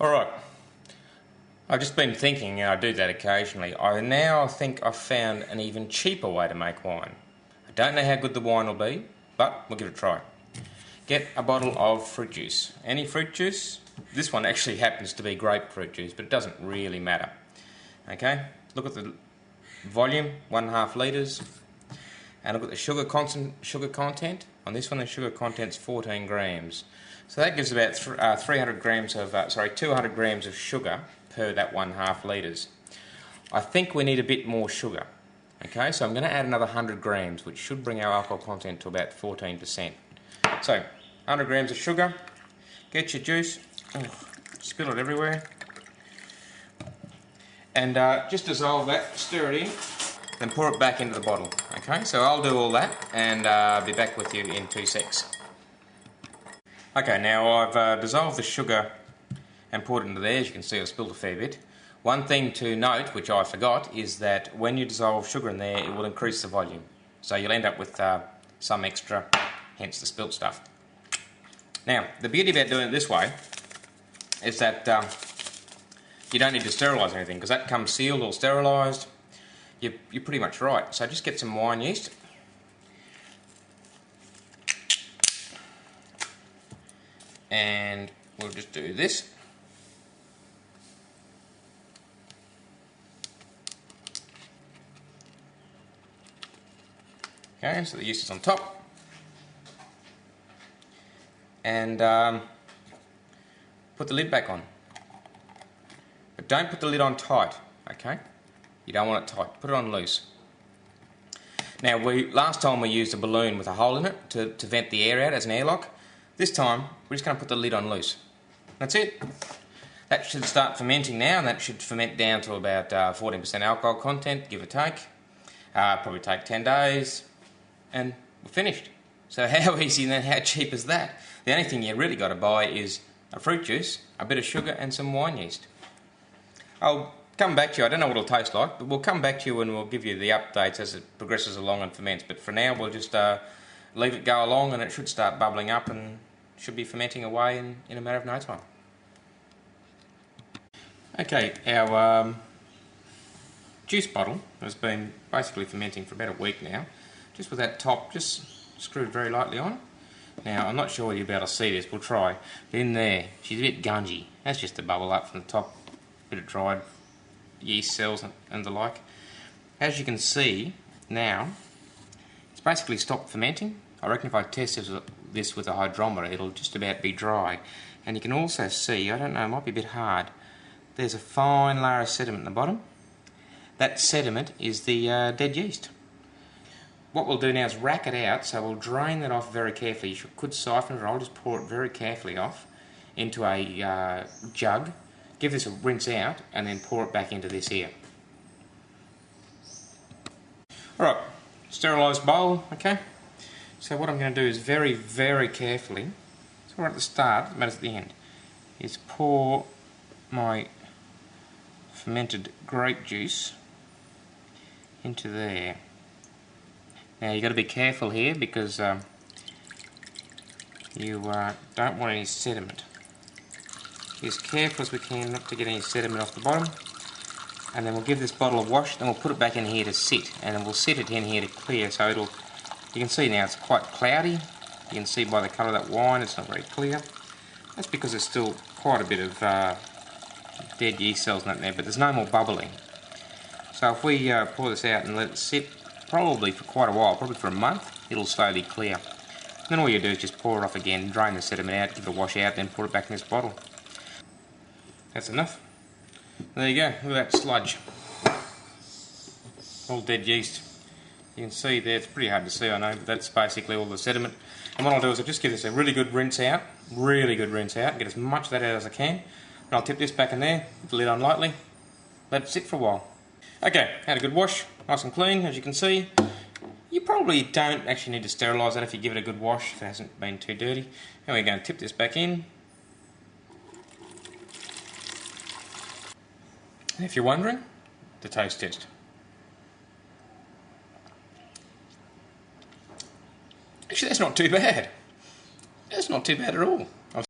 Alright, I've just been thinking, and I do that occasionally, I now think I've found an even cheaper way to make wine. I don't know how good the wine will be, but we'll give it a try. Get a bottle of fruit juice. Any fruit juice. This one actually happens to be grapefruit juice, but it doesn't really matter. Okay, look at the volume, 1.5 litres, and look at the sugar content. On this one, the sugar content's 14 grams. So that gives about 200 grams of sugar per that 1.5 litres. I think we need a bit more sugar. Okay, so I'm going to add another 100 grams, which should bring our alcohol content to about 14%. So, 100 grams of sugar. Get your juice. Spill it everywhere. And just dissolve that, stir it in, then pour it back into the bottle. Okay, so I'll do all that and be back with you in 2 secs. Okay, now I've dissolved the sugar and poured it into there. As you can see, I've spilled a fair bit. One thing to note, which I forgot, is that when you dissolve sugar in there, it will increase the volume. So you'll end up with some extra, hence the spilt stuff. Now, the beauty about doing it this way is that you don't need to sterilise anything, because that comes sealed or sterilised. You're pretty much right. So just get some wine yeast. And we'll just do this. Okay, so the yeast is on top. And put the lid back on. But don't put the lid on tight, okay? You don't want it tight. Put it on loose. Now, last time we used a balloon with a hole in it to vent the air out as an airlock. This time, we're just going to put the lid on loose. That's it. That should start fermenting now, and that should ferment down to about 14% alcohol content, give or take. Probably take 10 days, and we're finished. So how easy and how cheap is that? The only thing you really got to buy is a fruit juice, a bit of sugar, and some wine yeast. I'll come back to you. I don't know what it'll taste like, but we'll come back to you and we'll give you the updates as it progresses along and ferments. But for now, we'll just leave it go along, and it should start bubbling up and should be fermenting away in a matter of no time. Okay, our juice bottle has been basically fermenting for about a week now, just with that top just screwed very lightly on. Now, I'm not sure whether you'll be able to see this, we'll try. But in there, she's a bit gungy. That's just a bubble up from the top, a bit of dried yeast cells and the like. As you can see now, it's basically stopped fermenting. I reckon if I test this with a hydrometer, it'll just about be dry. And you can also see, I don't know, it might be a bit hard, there's a fine layer of sediment in the bottom. That sediment is the dead yeast. What we'll do now is rack it out, so we'll drain that off very carefully. You could siphon it, or I'll just pour it very carefully off into a jug. Give this a rinse out, and then pour it back into this here. Alright, sterilised bowl, okay? So what I'm going to do is very, very carefully, so we're at the start, it matters at the end, is pour my fermented grape juice into there. Now you've got to be careful here because you don't want any sediment. Be as careful as we can not to get any sediment off the bottom. And then we'll give this bottle a wash, then we'll put it back in here to sit, and then we'll set it in here to clear, so you can see now it's quite cloudy. You can see by the colour of that wine it's not very clear. That's because there's still quite a bit of dead yeast cells in there, but there's no more bubbling. So if we pour this out and let it sit, probably for quite a while, probably for a month, it'll slowly clear. Then all you do is just pour it off again, drain the sediment out, give it a wash out, then put it back in this bottle. That's enough. There you go, look at that sludge. All dead yeast. You can see there, it's pretty hard to see, I know, but that's basically all the sediment. And what I'll do is I'll just give this a really good rinse out, get as much of that out as I can. And I'll tip this back in there, put the lid on lightly, let it sit for a while. Okay, had a good wash, nice and clean, as you can see. You probably don't actually need to sterilise that if you give it a good wash, if it hasn't been too dirty. And we're going to tip this back in. And if you're wondering, the taste test. Actually, that's not too bad. That's not too bad at all.